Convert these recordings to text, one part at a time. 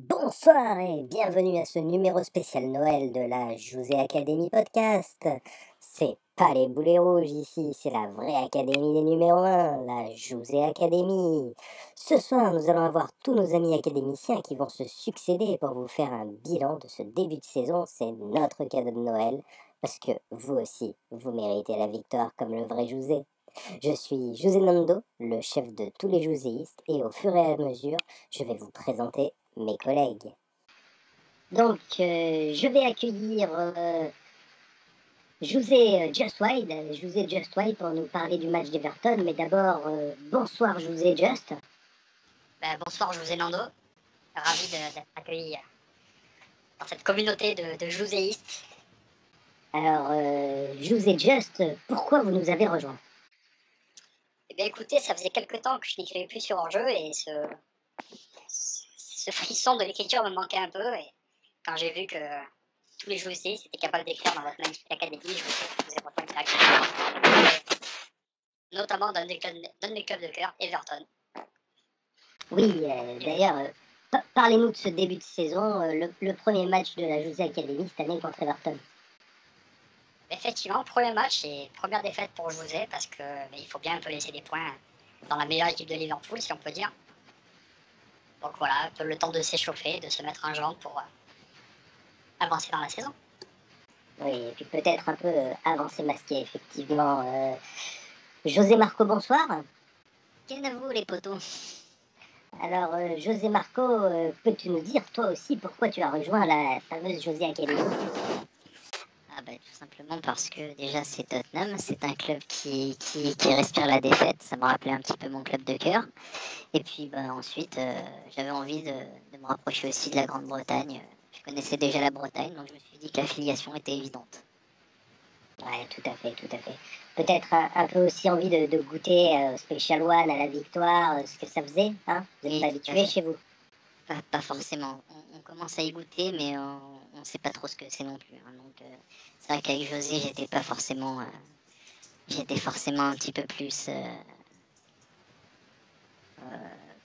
Bonsoir et bienvenue à ce numéro spécial Noël de la José Academy Podcast. C'est pas les boulets rouges ici, c'est la vraie académie des numéros 1, la José Academy. Ce soir, nous allons avoir tous nos amis académiciens qui vont se succéder pour vous faire un bilan de ce début de saison. C'est notre cadeau de Noël, parce que vous aussi, vous méritez la victoire comme le vrai José. Je suis José Nando, le chef de tous les joséistes, et au fur et à mesure, je vais vous présenter mes collègues. Donc, je vais accueillir José Just Wide, José Just Wide pour nous parler du match d'Everton. Mais d'abord, bonsoir José Just. Bonsoir José Nando, ravi d'être accueilli dans cette communauté de joséistes. Alors, José Just, pourquoi vous nous avez rejoints? Eh bien écoutez, ça faisait quelque temps que je n'écrivais plus sur un jeu et ce frisson de l'écriture me manquait un peu. Et quand j'ai vu que tous les joséistes étaient capables d'écrire dans votre magnifique académie, je vous ai rejoint directement. Notamment dans mes clubs de cœur, Everton. Oui, d'ailleurs, parlez-nous de ce début de saison, le premier match de la José Academy cette année contre Everton. Effectivement, premier match et première défaite pour José parce que il faut bien un peu laisser des points dans la meilleure équipe de Liverpool, si on peut dire. Donc voilà, un peu le temps de s'échauffer, de se mettre en jambe pour avancer dans la saison. Oui, et puis peut-être un peu avancer masqué, effectivement. José Marco, bonsoir. Qu'est-ce que vous les potos? Alors, José Marco, peux-tu nous dire toi aussi pourquoi tu as rejoint la fameuse José Academy? Tout simplement parce que déjà c'est Tottenham, c'est un club qui respire la défaite, ça me rappelait un petit peu mon club de cœur. Et puis ensuite, j'avais envie de me rapprocher aussi de la Grande-Bretagne. Je connaissais déjà la Bretagne, donc je me suis dit que l'affiliation était évidente. Ouais, tout à fait, tout à fait. Peut-être un peu aussi envie de goûter Special One à la victoire, ce que ça faisait, hein? Vous n'êtes pas habitué chez vous? Pas forcément. On commence à y goûter, mais on ne sait pas trop ce que c'est non plus. Hein. Donc c'est vrai qu'avec José, j'étais forcément un petit peu plus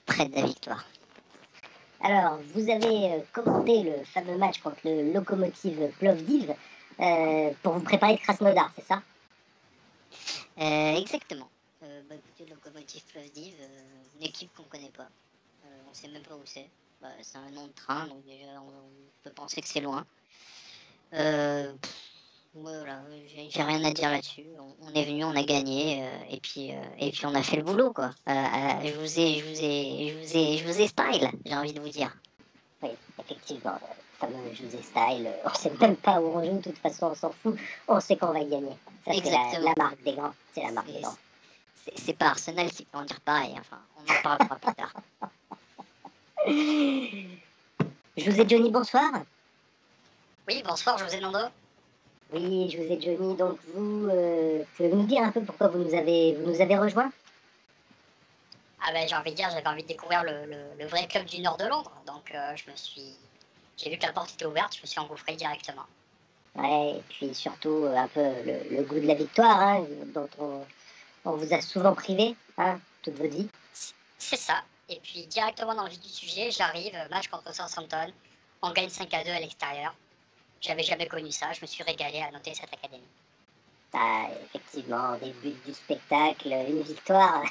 près de la victoire. Alors, vous avez commenté le fameux match contre le Lokomotiv Plovdiv pour vous préparer de Krasnodar, c'est ça? Exactement. Écoutez, Lokomotiv Plovdiv, une équipe qu'on ne connaît pas. On ne sait même pas où c'est. C'est un nom de train, donc déjà on peut penser que c'est loin. Voilà, j'ai rien à dire là-dessus. On est venu, on a gagné, et puis on a fait le boulot, quoi. Je vous ai style, j'ai envie de vous dire. Oui, effectivement, le fameux José Style, on sait même pas où on joue, de toute façon on s'en fout, on sait qu'on va gagner. Ça c'est la marque des grands, c'est la marque des grands. C'est pas Arsenal qui peut en dire pareil, enfin, on en parlera plus tard. José Johnny, bonsoir. Oui, bonsoir José Nando. Oui, José Johnny, donc vous pouvez nous dire un peu pourquoi vous nous avez rejoints? J'ai envie de dire, j'avais envie de découvrir le vrai club du nord de Londres, donc j'ai vu que la porte était ouverte, je me suis engouffré directement. Ouais, et puis surtout un peu le goût de la victoire, hein, dont on vous a souvent privé, hein, toutes vos vies. C'est ça, et puis directement dans le vif du sujet, j'arrive, match contre Southampton, on gagne 5-2 à l'extérieur. J'avais jamais connu ça, je me suis régalé à noter cette académie. Ah, effectivement, des buts du spectacle, une victoire.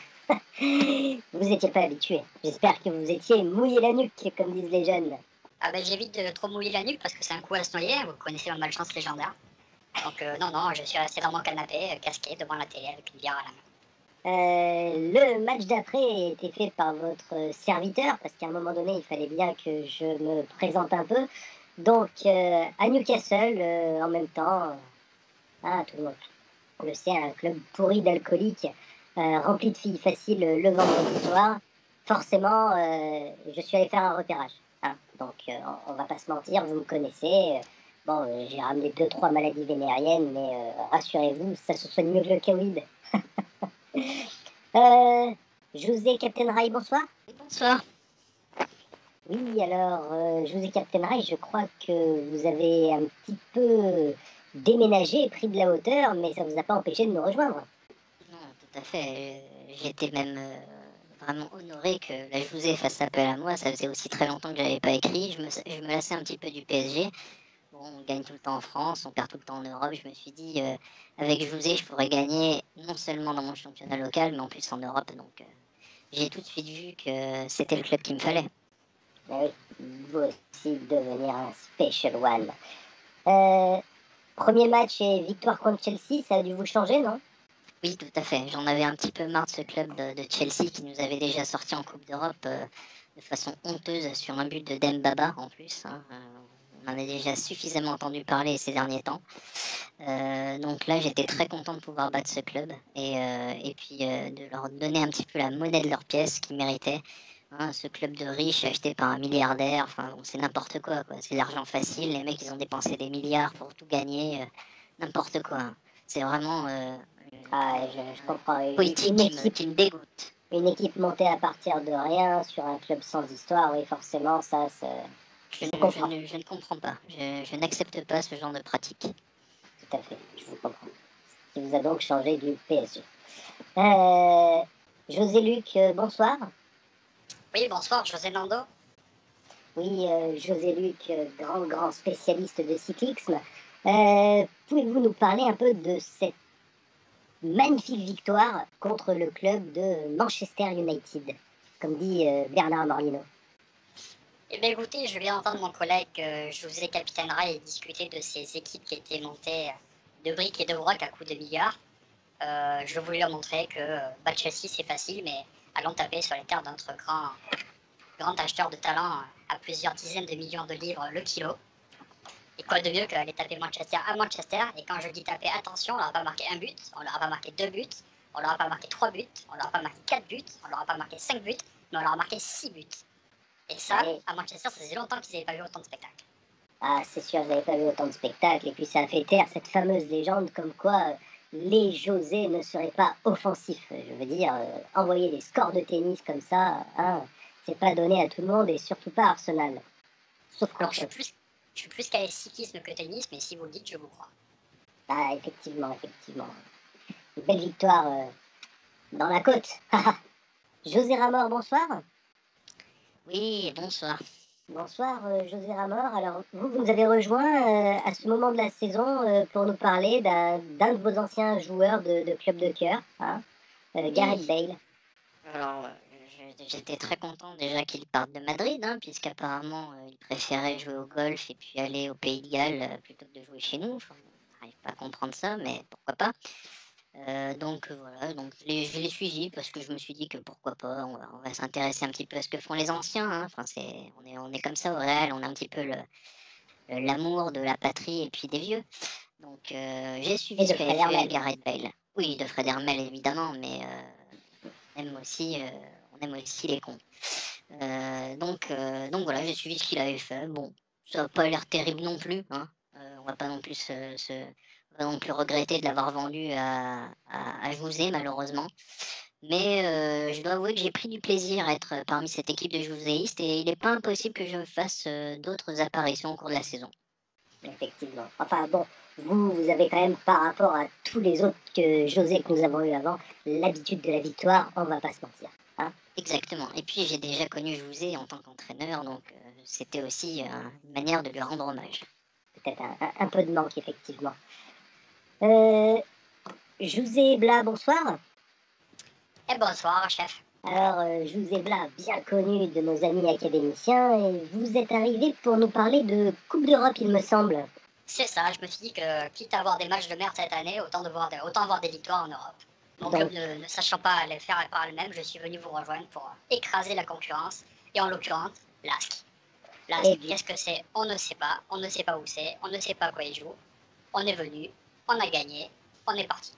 Vous n'étiez pas habitué. J'espère que vous étiez mouillé la nuque, comme disent les jeunes. J'évite de trop mouiller la nuque parce que c'est un coup à se noyer, vous connaissez ma malchance légendaire. Donc non, je suis resté dans mon canapé, casqué devant la télé avec une bière à la main. Le match d'après était fait par votre serviteur, parce qu'à un moment donné, il fallait bien que je me présente un peu. Donc, à Newcastle, en même temps, hein, tout le monde le sait, un club pourri d'alcooliques, rempli de filles faciles le vendredi soir. Forcément, je suis allé faire un repérage. Hein. Donc, on va pas se mentir, vous me connaissez. J'ai ramené 2-3 maladies vénériennes, mais rassurez-vous, ça se soigne mieux que le Covid. José Captain Rai, bonsoir. Bonsoir. Oui, alors, José Captain Rai, je crois que vous avez un petit peu déménagé, pris de la hauteur, mais ça vous a pas empêché de nous rejoindre. Non, tout à fait. J'étais même vraiment honoré que la José fasse appel à moi. Ça faisait aussi très longtemps que j'avais pas écrit. Je me lassais un petit peu du PSG. Bon, on gagne tout le temps en France, on perd tout le temps en Europe. Je me suis dit, avec José, je pourrais gagner non seulement dans mon championnat local, mais en plus en Europe. Donc, j'ai tout de suite vu que c'était le club qu'il me fallait. Oui, vous aussi devenir un special one. Premier match et victoire contre Chelsea, ça a dû vous changer, non? Oui, tout à fait. J'en avais un petit peu marre de ce club de Chelsea qui nous avait déjà sorti en Coupe d'Europe de façon honteuse sur un but de Dembaba en plus. Hein. On en a déjà suffisamment entendu parler ces derniers temps. Donc là, j'étais très content de pouvoir battre ce club et puis de leur donner un petit peu la monnaie de leurs pièces qu'ils méritaient. Hein, ce club de riches acheté par un milliardaire, enfin, bon, c'est n'importe quoi. C'est de l'argent facile. Les mecs, ils ont dépensé des milliards pour tout gagner. N'importe quoi. Hein. C'est vraiment Je comprends. politique qui me dégoûte. Une équipe montée à partir de rien sur un club sans histoire, oui, forcément, ça, Je comprends. ne comprends pas. Je n'accepte pas ce genre de pratique. Tout à fait, je vous comprends. Ce qui vous a donc changé du PSG. José Luc, bonsoir. Oui, bonsoir, José Nando. Oui, José Luc, grand spécialiste de cyclisme. Pouvez-vous nous parler un peu de cette magnifique victoire contre le club de Manchester United, comme dit Bernard Morino? Eh bien écoutez, je viens d'entendre mon collègue José Capitanera et discuter de ces équipes qui étaient montées de briques et de broc à coups de milliards. Je voulais leur montrer que battre Chelsea c'est facile, mais allons taper sur les terres d'un autre grand acheteur de talent à plusieurs dizaines de millions de livres le kilo. Et quoi de mieux qu'aller taper Manchester à Manchester. Et quand je dis taper, attention, on leur a pas marqué un but, on leur a pas marqué 2 buts, on leur a pas marqué 3 buts, on leur a pas marqué 4 buts, on leur a pas marqué 5 buts, mais on leur a marqué 6 buts. Et ça, Ouais. à Manchester, ça faisait longtemps qu'ils n'avaient pas vu autant de spectacles. Ah, c'est sûr, vous n'avez pas vu autant de spectacles, et puis ça a fait taire cette fameuse légende comme quoi les José ne seraient pas offensifs. Je veux dire, envoyer des scores de tennis comme ça, hein, c'est pas donné à tout le monde, et surtout pas à Arsenal. Sauf Alors, contre. je suis plus calé cyclisme que tennis, mais si vous le dites, je vous crois. Ah, effectivement. Une belle victoire dans la côte. José Ramor, bonsoir. Oui, bonsoir. Bonsoir, José Ramor. Alors, vous nous avez rejoint à ce moment de la saison pour nous parler d'un de vos anciens joueurs de club de cœur, hein, Gareth Bale. Alors, j'étais très content déjà qu'il parte de Madrid, hein, puisqu'apparemment il préférait jouer au golf et puis aller au Pays de Galles plutôt que de jouer chez nous. Enfin, on n'arrive pas à comprendre ça, mais pourquoi pas. Donc voilà, donc je l'ai suivi parce que je me suis dit que pourquoi pas, on va s'intéresser un petit peu à ce que font les anciens. Hein. Enfin, on est comme ça au Real, on a un petit peu l'amour de la patrie et puis des vieux. Donc j'ai suivi Et ce de qu'avait Fred fait Hermel. Gareth Bale. Oui, de Fred Hermel évidemment, mais on aime aussi les cons. Donc voilà, j'ai suivi ce qu'il avait fait. Bon, ça n'a pas l'air terrible non plus. Hein. On va pas non plus on va non plus regretter de l'avoir vendu à José, malheureusement. Mais je dois avouer que j'ai pris du plaisir à être parmi cette équipe de Joséistes et il n'est pas impossible que je fasse d'autres apparitions au cours de la saison. Effectivement. Enfin bon, vous avez quand même, par rapport à tous les autres José que nous avons eu avant, l'habitude de la victoire, on va pas se mentir. Hein. Exactement. Et puis j'ai déjà connu José en tant qu'entraîneur, donc c'était aussi une manière de lui rendre hommage. Peut-être un peu de manque, effectivement. José Blas, bonsoir. Et bonsoir, chef. Alors, José Blas, bien connu de nos amis académiciens, et vous êtes arrivé pour nous parler de Coupe d'Europe, il me semble. C'est ça, je me suis dit que quitte à avoir des matchs de merde cette année, autant avoir des victoires en Europe. Mon club ne sachant pas les faire par elle-même, je suis venu vous rejoindre pour écraser la concurrence, et en l'occurrence, l'ASC. L'ASC, qu'est-ce que c'est? On ne sait pas où c'est, on ne sait pas à quoi il joue. On est venu, on a gagné, on est parti.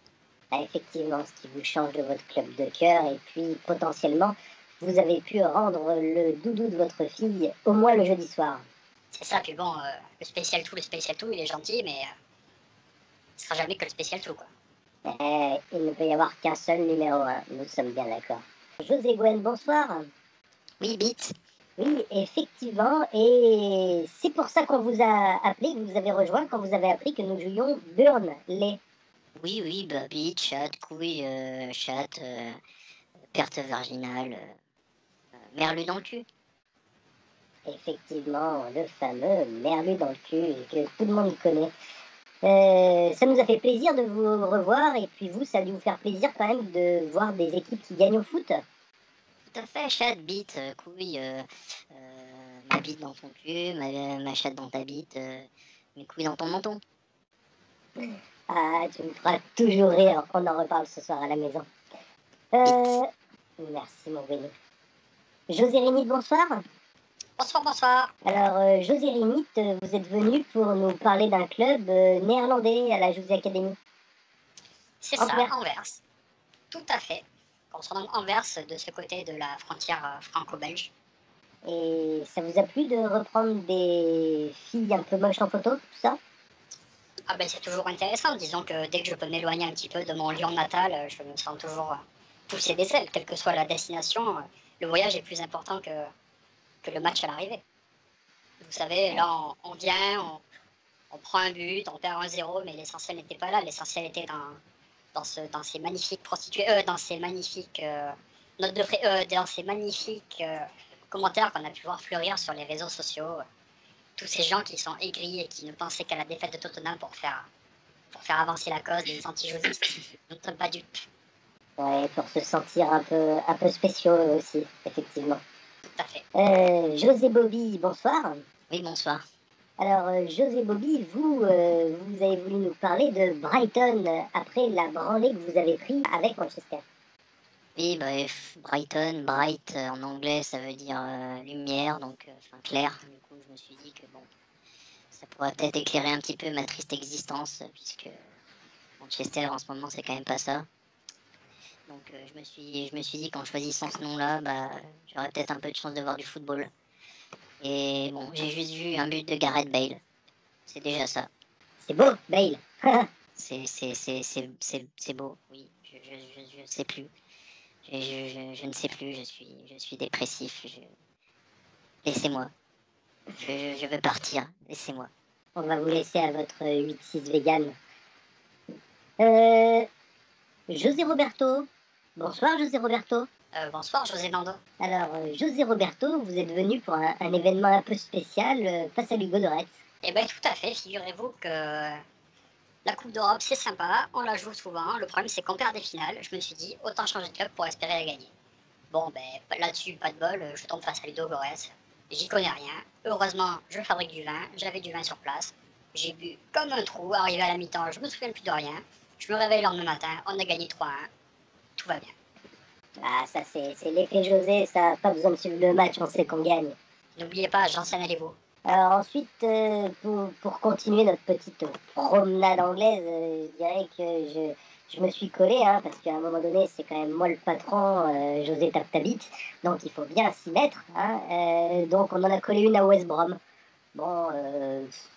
Ah, effectivement, ce qui vous change de votre club de cœur, et puis potentiellement, vous avez pu rendre le doudou de votre fille au moins le jeudi soir. C'est ça, puis bon, le spécial tout, il est gentil, mais ce sera jamais que le spécial tout, quoi. Il ne peut y avoir qu'un seul numéro 1, nous sommes bien d'accord. José Gwen, bonsoir. Oui, Bit. Oui, effectivement, et c'est pour ça qu'on vous a appelé, que vous avez rejoint, quand vous avez appris que nous jouions Burnley. Oui, bah, Bit, chat, couille, chat, perte vaginale. Merlu dans le cul. Effectivement, le fameux Merlu dans le cul que tout le monde connaît. Ça nous a fait plaisir de vous revoir et puis vous, ça a dû vous faire plaisir quand même de voir des équipes qui gagnent au foot. Tout à fait, chatte, bite, couille, ma bite dans ton cul, ma chatte dans ta bite, mes couilles dans ton menton. Ah, tu me feras toujours rire, on en reparle ce soir à la maison. Merci mon Benny. José Rémy, bonsoir. Bonsoir, bonsoir. Alors, José Rémy, vous êtes venu pour nous parler d'un club néerlandais à la José Academy. C'est ça, Anvers. Tout à fait. On se nomme Anvers de ce côté de la frontière franco-belge. Et ça vous a plu de reprendre des filles un peu moches en photo, tout ça? Ah ben c'est toujours intéressant, disons que dès que je peux m'éloigner un petit peu de mon Lyon natal, je me sens toujours poussé des ailes, quelle que soit la destination. Le voyage est plus important que le match à l'arrivée. Vous savez, là on vient, on prend un but, on perd 1-0, mais l'essentiel n'était pas là, l'essentiel était dans ces magnifiques prostituées, dans ces magnifiques notes de frais, dans ces magnifiques commentaires qu'on a pu voir fleurir sur les réseaux sociaux. Tous ces gens qui sont aigris et qui ne pensaient qu'à la défaite de Tottenham pour faire avancer la cause des anti-josistes. Nous ne sommes pas dupes. Ouais, pour se sentir un peu spéciaux aussi, effectivement. Tout à fait. José Bobby, bonsoir. Oui, bonsoir. Alors, José Bobby, vous avez voulu nous parler de Brighton après la branlée que vous avez prise avec Manchester. Oui, Brighton, bright en anglais, ça veut dire lumière, donc clair. Du coup, je me suis dit que bon, ça pourrait peut-être éclairer un petit peu ma triste existence, puisque Manchester en ce moment, c'est quand même pas ça. Donc, je me suis dit qu'en choisissant ce nom-là, j'aurais peut-être un peu de chance de voir du football. Et bon, j'ai juste vu un but de Gareth Bale. C'est déjà ça. C'est beau, Bale. C'est beau, oui. Je sais plus. Je ne sais plus, je suis dépressif. Laissez-moi. Je veux partir. Laissez-moi. On va vous laisser à votre 8-6 vegan. José Roberto. Bonsoir, José Roberto. Bonsoir, José Nando. Alors, José Roberto, vous êtes venu pour un événement un peu spécial face à l'Hugo de Retz. Eh bien, tout à fait. Figurez-vous que la Coupe d'Europe, c'est sympa. On la joue souvent. Le problème, c'est qu'on perd des finales. Je me suis dit, autant changer de club pour espérer la gagner. Bon, là-dessus, pas de bol. Je tombe face à Ludo Goretz. J'y connais rien. Heureusement, je fabrique du vin. J'avais du vin sur place. J'ai bu comme un trou. Arrivé à la mi-temps, je me souviens plus de rien. Je me réveille le lendemain matin. On a gagné 3-1. Tout va bien. Ah, ça, c'est l'effet José, ça. Pas besoin de suivre le match, on sait qu'on gagne. N'oubliez pas, j'enseigne à vous. Alors ensuite, pour continuer notre petite promenade anglaise, je dirais que je me suis collé, hein, parce qu'à un moment donné, c'est quand même moi le patron, José tape ta bite, donc il faut bien s'y mettre. Hein, donc on en a collé une à West Brom. Bon,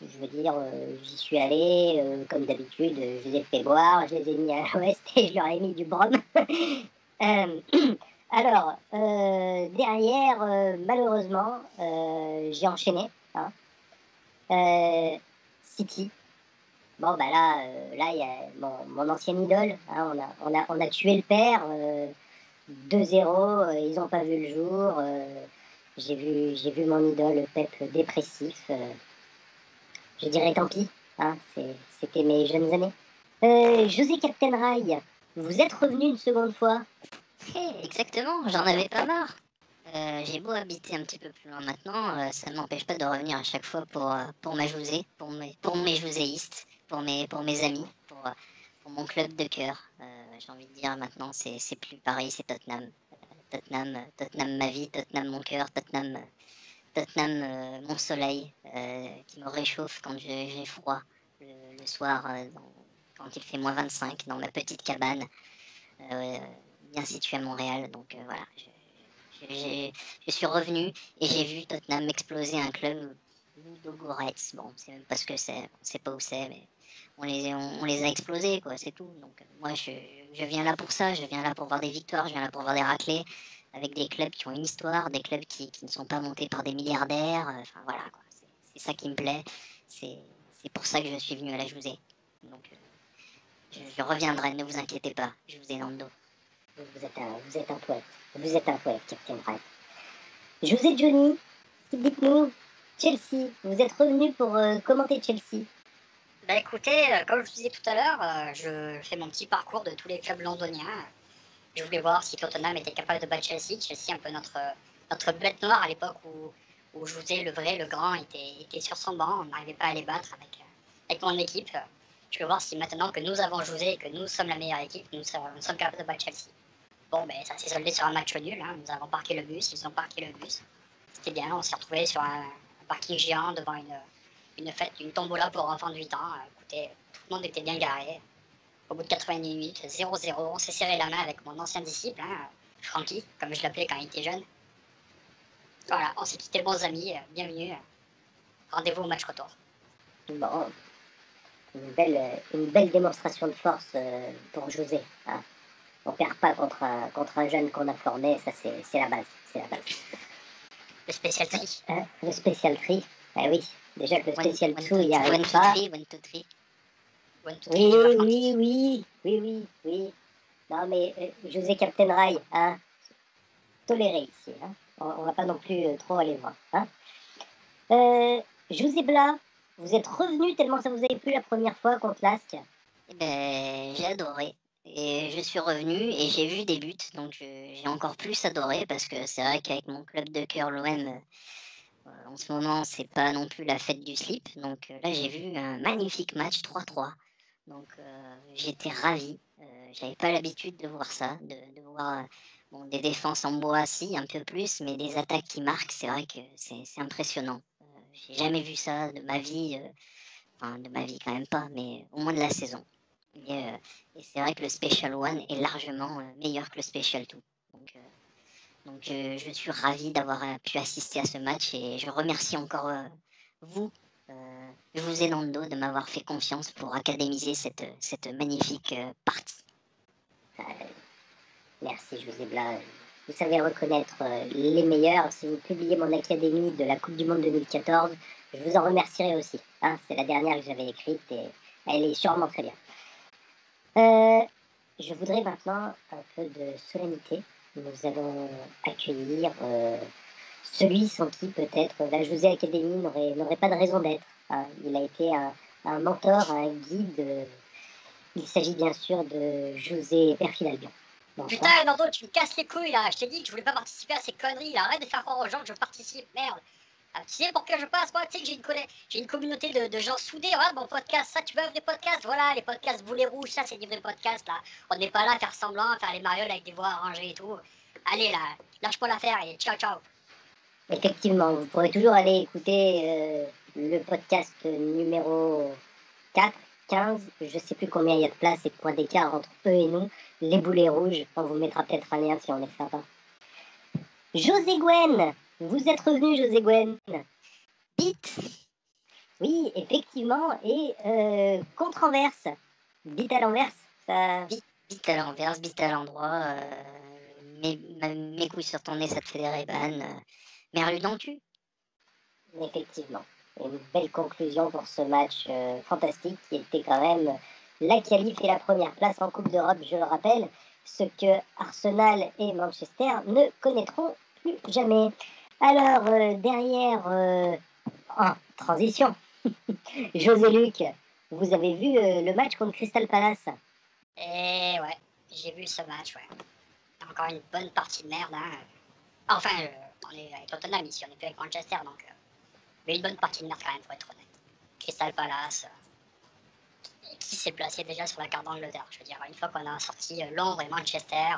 je veux dire, j'y suis allé, comme d'habitude, je les ai fait boire, je les ai mis à l'ouest et je leur ai mis du Brom. Euh, alors, derrière, malheureusement, j'ai enchaîné. Hein. City. Bon, bah là, il y a mon ancienne idole. Hein, on a tué le père. 2-0, ils n'ont pas vu le jour. J'ai vu mon idole Pep dépressif. Je dirais tant pis. Hein, c'était mes jeunes années. José Captain Rail, vous êtes revenu une seconde fois. Exactement, j'en avais pas marre. J'ai beau habiter un petit peu plus loin maintenant, ça ne m'empêche pas de revenir à chaque fois pour ma José, pour mes joséistes, pour mes amis, pour mon club de cœur. J'ai envie de dire maintenant, c'est plus pareil, c'est Tottenham. Tottenham ma vie, Tottenham mon cœur, Tottenham mon soleil, qui me réchauffe quand j'ai froid le soir, quand il fait -25 dans ma petite cabane, bien située à Montréal. Donc voilà, je suis revenu et j'ai vu Tottenham exploser un club Ludogorets. Bon, c'est même pas ce que c'est, on sait pas où c'est, mais on les a explosés, quoi, c'est tout. Donc moi, je viens là pour ça, je viens là pour voir des victoires, je viens là pour voir des raclées, avec des clubs qui ont une histoire, des clubs qui ne sont pas montés par des milliardaires. Enfin voilà, quoi, c'est ça qui me plaît. C'est pour ça que je suis venu à la Jousée. Donc je reviendrai, ne vous inquiétez pas, je vous ai dans le dos. Vous êtes un poète. Vous êtes un poète, Captain Rail. José Johnny, dites-nous, Chelsea, vous êtes revenu pour commenter Chelsea. Bah écoutez, comme je vous disais tout à l'heure, je fais mon petit parcours de tous les clubs londoniens. Je voulais voir si Tottenham était capable de battre Chelsea. Chelsea, un peu notre bête noire à l'époque où José, le vrai, le grand, était sur son banc. On n'arrivait pas à les battre avec mon équipe. Je voulais voir si maintenant que nous avons José et que nous sommes la meilleure équipe, nous sommes capables de battre Chelsea. Bon, ben ça s'est soldé sur un match nul. Hein. Nous avons parqué le bus, ils ont parqué le bus. C'était bien, on s'est retrouvés sur un parking géant devant une fête, une tombola pour enfants de 8 ans. Écoutez, tout le monde était bien garé. Au bout de 90 minutes, 0-0, on s'est serré la main avec mon ancien disciple, hein, Francky, comme je l'appelais quand il était jeune. Voilà, on s'est quittés bons amis, bienvenue. Rendez-vous au match retour. Bon, une belle démonstration de force pour José. Hein. On perd pas contre un jeune qu'on a formé, ça c'est la base. C'est la base. Le spécial tri. Le spécial tri, oui. Déjà que le spécial one, tout, il n'y arrive pas. One, two, three. Oui. Non mais José Captain Rai, hein, toléré ici. Hein. On va pas non plus trop aller voir. Hein. José Blas, vous êtes revenu tellement ça vous avait plu la première fois contre l'Asc. Eh ben, j'ai adoré. Et je suis revenu et j'ai vu des buts, donc j'ai encore plus adoré parce que c'est vrai qu'avec mon club de cœur, l'OM, en ce moment, c'est pas non plus la fête du slip. Donc là, j'ai vu un magnifique match 3-3. Donc j'étais ravi. J'avais pas l'habitude de voir ça, de voir bon, des défenses en bois, si, un peu plus, mais des attaques qui marquent, c'est vrai que c'est impressionnant. J'ai jamais vu ça de ma vie, enfin de ma vie quand même pas, mais au moins de la saison. Et c'est vrai que le Special One est largement meilleur que le Special Two. Donc je suis ravi d'avoir pu assister à ce match et je remercie encore vous, José Nando, de m'avoir fait confiance pour académiser cette magnifique partie. Merci José Blas. Vous savez reconnaître les meilleurs. Si vous publiez mon académie de la Coupe du Monde 2014, je vous en remercierai aussi. Hein, c'est la dernière que j'avais écrite et elle est sûrement très bien. Je voudrais maintenant un peu de solennité. Nous allons accueillir celui sans qui peut-être la José Academy n'aurait pas de raison d'être. Hein. Il a été un mentor, un guide. Il s'agit bien sûr de José Perfil-Albion. Putain, Nando, tu me casses les couilles là. Je t'ai dit que je voulais pas participer à ces conneries là. Arrête de faire croire aux gens que je participe, merde. Ah, tu sais pourquoi je passe? Moi, tu sais que j'ai une communauté de gens soudés. Regarde mon podcast, ça, tu veux un vrai podcast? Voilà, les podcasts boulets rouges, ça, c'est des vrais podcasts là. On n'est pas là à faire semblant, à faire les marioles avec des voix arrangées et tout. Allez là, lâche pas l'affaire et ciao ciao. Effectivement, vous pourrez toujours aller écouter le podcast numéro 4, 15, je sais plus combien il y a de place et de points d'écart entre eux et nous, les boulets rouges. On vous mettra peut-être un lien si on est sympa. José Gwen, vous êtes revenu José Gwen. Bite. Oui, effectivement, et contre Anvers. Bite à l'envers, ça... Bite à l'envers, bite à l'endroit. Mes couilles sur ton nez, ça te fait des rébanes. Merlu dans le cul. Effectivement. Une belle conclusion pour ce match fantastique qui était quand même la qualif et la première place en Coupe d'Europe, je le rappelle, ce que Arsenal et Manchester ne connaîtront plus jamais. Alors, derrière, en transition, José Luc, vous avez vu le match contre Crystal Palace? Eh ouais, j'ai vu ce match, ouais. Encore une bonne partie de merde, hein. Enfin, on est avec Tottenham ici, on n'est plus avec Manchester, donc... mais une bonne partie de merde quand même, pour être honnête. Crystal Palace, qui s'est placé déjà sur la carte d'Angleterre, je veux dire, une fois qu'on a sorti Londres et Manchester,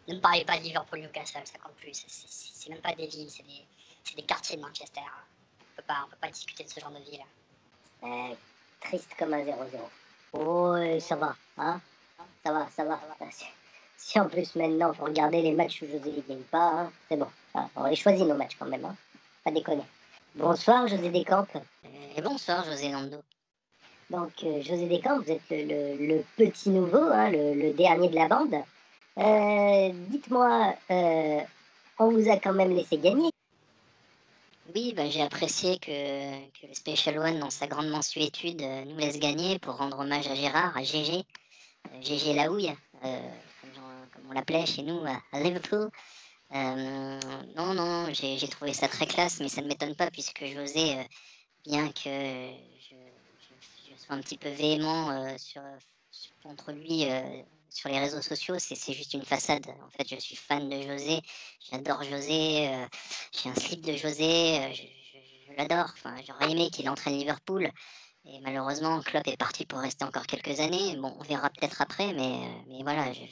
ne me parlez pas de Liverpool Newcastle, ça compte plus, c'est même pas des villes, c'est des quartiers de Manchester. On peut pas discuter de ce genre de ville. Triste comme un 0-0. Oh, ça va, hein? Ça va. Si en plus maintenant faut regarder les matchs où José ne gagne pas, hein, c'est bon. Hein, on les choisit nos matchs quand même, hein. Pas déconner. Bonsoir José Descamps. Et bonsoir José Nando. Donc José Descamps, vous êtes le petit nouveau, hein, le dernier de la bande. Dites-moi, on vous a quand même laissé gagner. Oui, ben, j'ai apprécié que le Special One, dans sa grande mansuétude, nous laisse gagner pour rendre hommage à Gérard, à GG, GG Laouille, comme on l'appelait chez nous à Liverpool. Non, non, j'ai trouvé ça très classe, mais ça ne m'étonne pas puisque José, bien que je sois un petit peu véhément, contre lui, sur les réseaux sociaux, c'est juste une façade. En fait, je suis fan de José, j'adore José, j'ai un slip de José, je l'adore. Enfin, j'aurais aimé qu'il entraîne Liverpool et malheureusement Klopp est parti pour rester encore quelques années. Bon, on verra peut-être après, mais voilà, et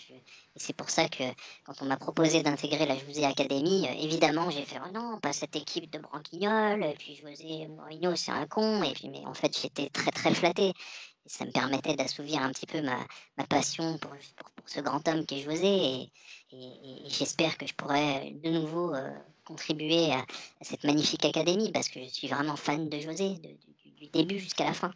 c'est pour ça que quand on m'a proposé d'intégrer la José Academy, évidemment, j'ai fait: «Oh non, pas cette équipe de branquignoles, et puis José Mourinho, c'est un con», et puis mais en fait, j'étais très, très flatté et ça me permettait d'assouvir un petit peu ma passion pour ce grand homme qui est José et j'espère que je pourrai de nouveau, contribuer à cette magnifique académie parce que je suis vraiment fan de José, du début jusqu'à la fin.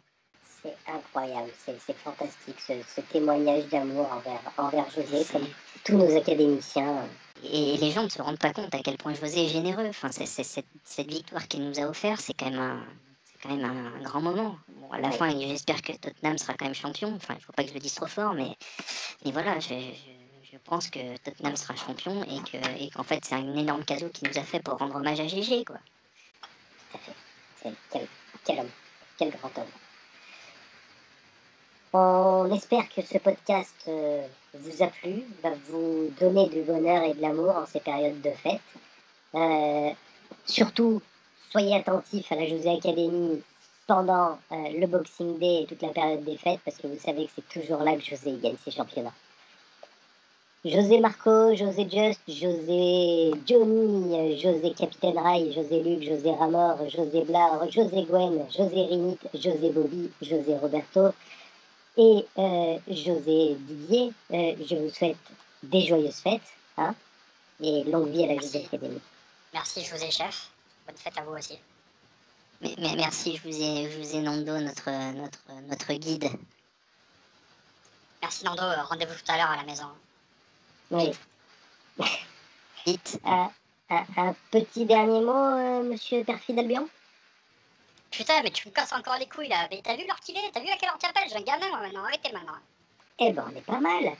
C'est incroyable, c'est fantastique ce témoignage d'amour envers José, comme C'est tous nos académiciens. Et les gens ne se rendent pas compte à quel point José est généreux. Enfin, cette victoire qu'il nous a offert, c'est quand même un grand moment. Bon, à la Oui, fin, j'espère que Tottenham sera quand même champion. Enfin, il faut pas que je le dise trop fort, mais voilà, je pense que Tottenham sera champion et qu'en fait, c'est un énorme cadeau qu'il nous a fait pour rendre hommage à GG, quoi. tout à fait. Quel homme, quel grand homme. On espère que ce podcast vous a plu, va vous donner du bonheur et de l'amour en ces périodes de fête. Euh, Surtout, soyez attentifs à la José Academy pendant le Boxing Day et toute la période des fêtes, parce que vous savez que c'est toujours là que José gagne ses championnats. José Marco, José Just, José Johnny, José Capitaine Rai, José Luc, José Ramor, José Blar, José Gwen, José Rinit, José Bobby, José Roberto et José Didier. Je vous souhaite des joyeuses fêtes, hein, et longue vie à la José Merci. Academy. Merci, José Chef. Bonne fête à vous aussi. Mais merci, je vous ai Nando, notre guide. Merci Nando, rendez-vous tout à l'heure à la maison. Oui. Vite. Un petit dernier mot, monsieur Perfide Albion? Putain, mais tu me casses encore les couilles là. Mais t'as vu l'heure qu'il est? T'as vu à quelle heure t'appelles? J'ai un gamin moi maintenant. Arrêtez maintenant. Eh ben, on est pas mal.